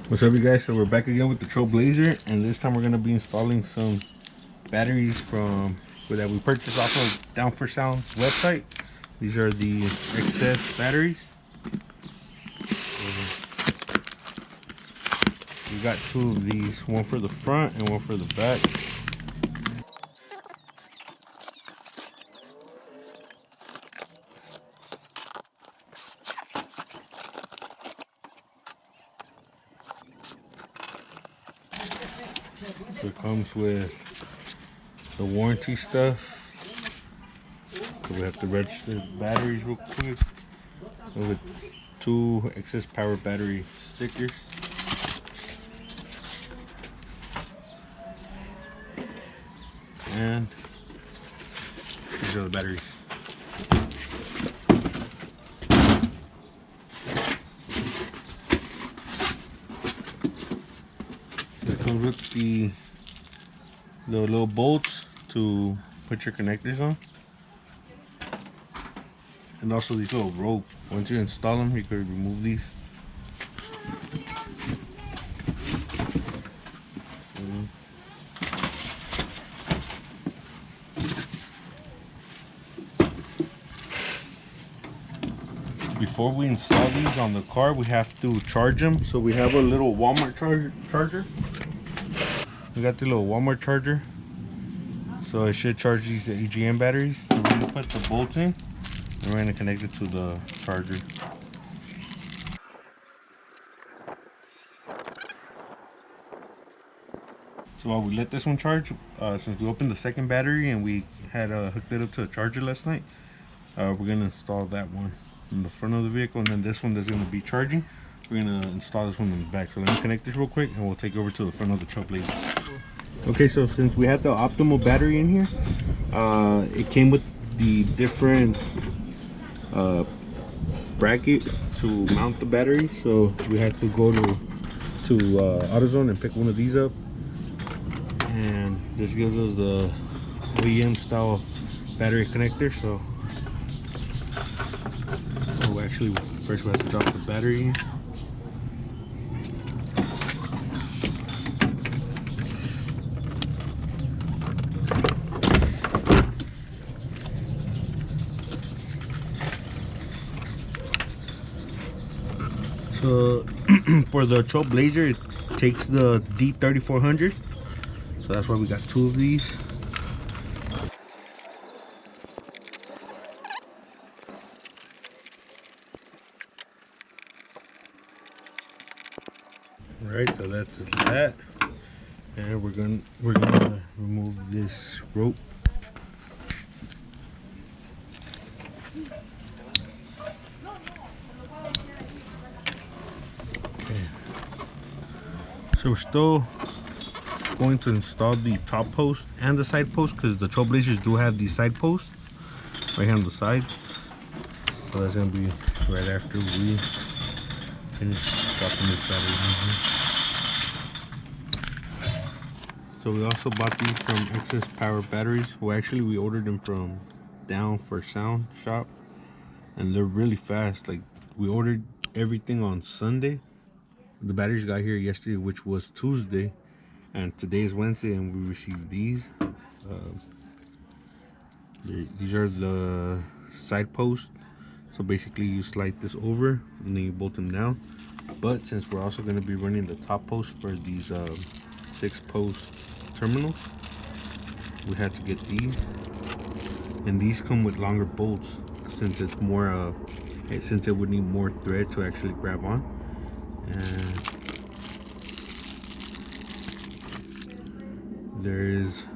What's up, you guys? So we're back again with the Trailblazer, and this time we're going to be installing some batteries from that we purchased off of Down for Sound's website. These are the excess batteries. We got two of these, one for the front and one for the back. So it comes with the warranty stuff. So we have to register the batteries real quick. So with two excess power battery stickers. And these are the batteries. It comes with the little bolts to put your connectors on, and also these little ropes. Once you install them, you could remove these. Before we install these on the car, we have to charge them. So we have a little Walmart charger. We got the little Walmart charger, so it should charge these AGM batteries. So we're gonna put the bolts in, and we're gonna connect it to the charger. So while we let this one charge, since we opened the second battery and we had hooked it up to a charger last night, we're gonna install that one in the front of the vehicle, and then this one that's gonna be charging, we're gonna install this one in the back. So let me connect this real quick, and we'll take over to the front of the Trailblazer. Okay, so since we had the optimal battery in here, it came with the different bracket to mount the battery. So we had to go to AutoZone and pick one of these up, and this gives us the OEM style battery connector. So actually first we have to drop the battery in. So for the Trailblazer, it takes the D3400, so that's why we got two of these. All right, so that's that, and we're gonna remove this rope. Okay. So we're still going to install the top post and the side post, because the Trailblazers do have these side posts right here on the side. So that's gonna be right after we finish dropping this battery in here. So we also bought these from Excess Power Batteries. Well, actually we ordered them from Down for Sound shop, and they're really fast. Like, we ordered everything on Sunday. The batteries got here yesterday, which was Tuesday, and today is Wednesday, and we received these. These are the side posts. So basically you slide this over and then you bolt them down. But since we're also going to be running the top post for these 6-post terminals, we had to get these, and these come with longer bolts since it's more since it would need more thread to actually grab on. And there is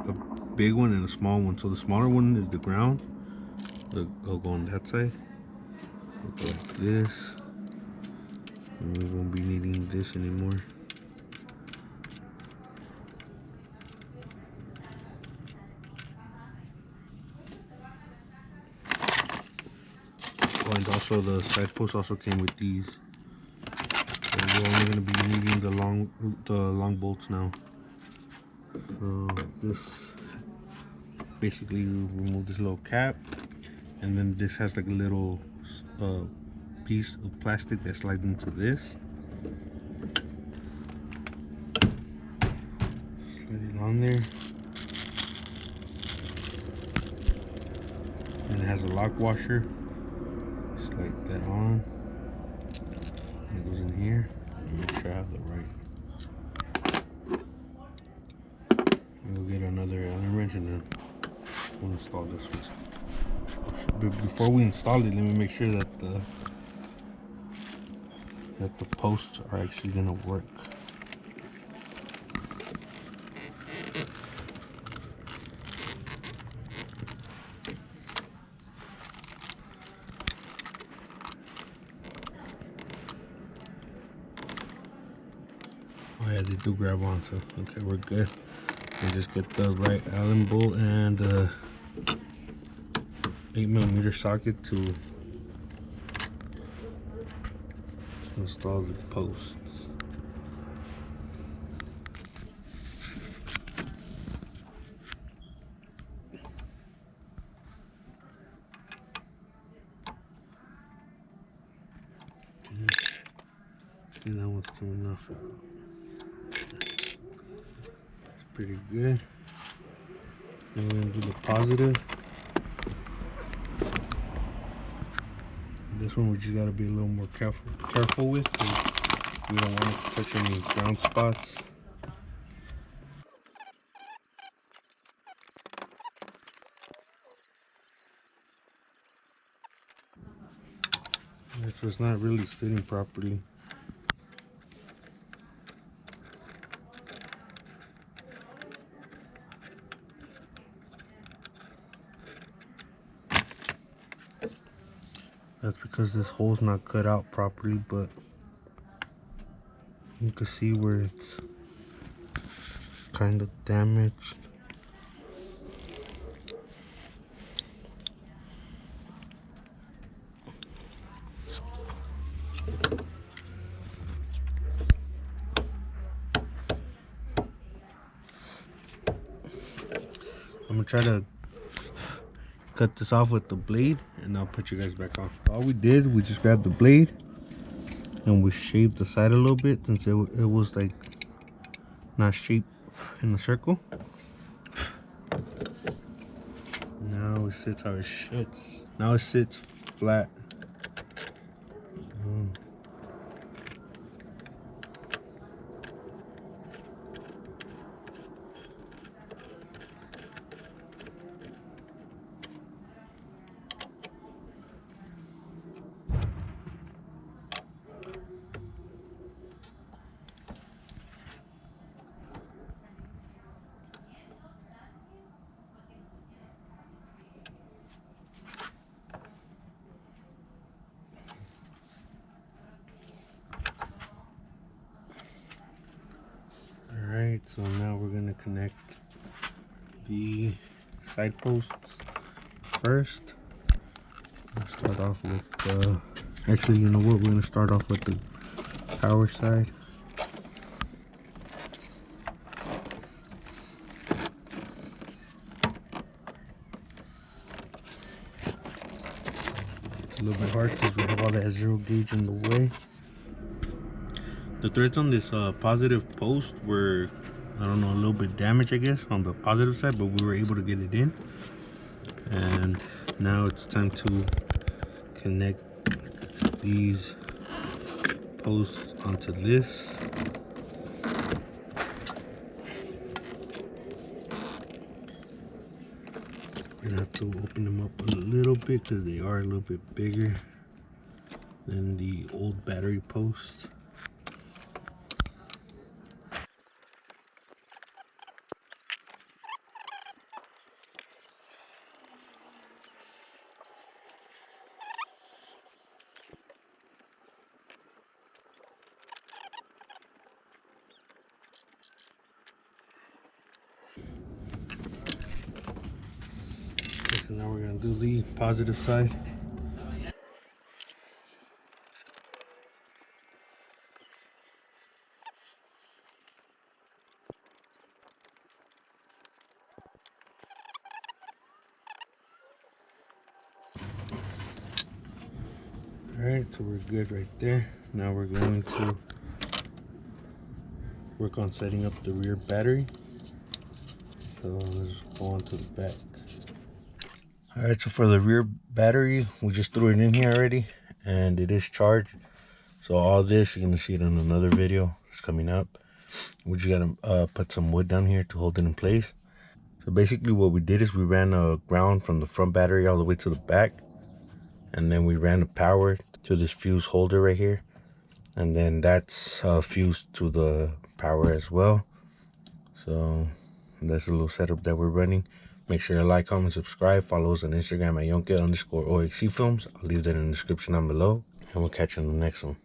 a big one and a small one. So the smaller one is the ground. I'll go on that side. We'll go like this, and we won't be needing this anymore. Oh, and also the side post also came with these. So we're only going to be needing the long bolts now. So this basically, you remove this little cap, and then this has like a little piece of plastic that slides into this. on there. And it has a lock washer. Slide that on. It goes in here. Make sure I have the right. We'll get another Allen wrench and then we'll install this one. But before we install it, let me make sure that the posts are actually gonna work. Oh yeah, they do grab on, so okay, we're good. And just get the right Allen bolt and 8mm socket to install the posts. And that one's coming off. It's pretty good. Then we're gonna do the positive. This one we just gotta be a little more careful with, because we don't want to touch any ground spots. Which was not really sitting properly. That's because this hole's not cut out properly, but you can see where it's kind of damaged. I'm gonna try to cut this off with the blade and I'll put you guys back on. All we did, we just grabbed the blade and we shaved the side a little bit since it was like not shaped in a circle. Now it sits how it should. Now it sits flat. Alright, so now we're gonna connect the side posts first. We'll start off with actually, you know what, we're gonna start off with the power side. It's a little bit hard because we have all that 0 gauge in the way. The threads on this positive post were, I don't know, a little bit damaged, I guess, on the positive side, but we were able to get it in. And now it's time to connect these posts onto this. We're gonna have to open them up a little bit because they are a little bit bigger than the old battery posts. So now we're gonna do the positive side. Alright, so we're good right there. Now we're going to work on setting up the rear battery. So let's go on to the back. All right, so for the rear battery, we just threw it in here already, and it is charged. So all this, you're gonna see it in another video. It's coming up. We just gotta put some wood down here to hold it in place. So basically what we did is we ran a ground from the front battery all the way to the back, and then we ran the power to this fuse holder right here, and then that's fused to the power as well. So that's a little setup that we're running. Make sure to like, comment, subscribe. Follow us on Instagram at Yonke_OXC Films. I'll leave that in the description down below, and we'll catch you in the next one.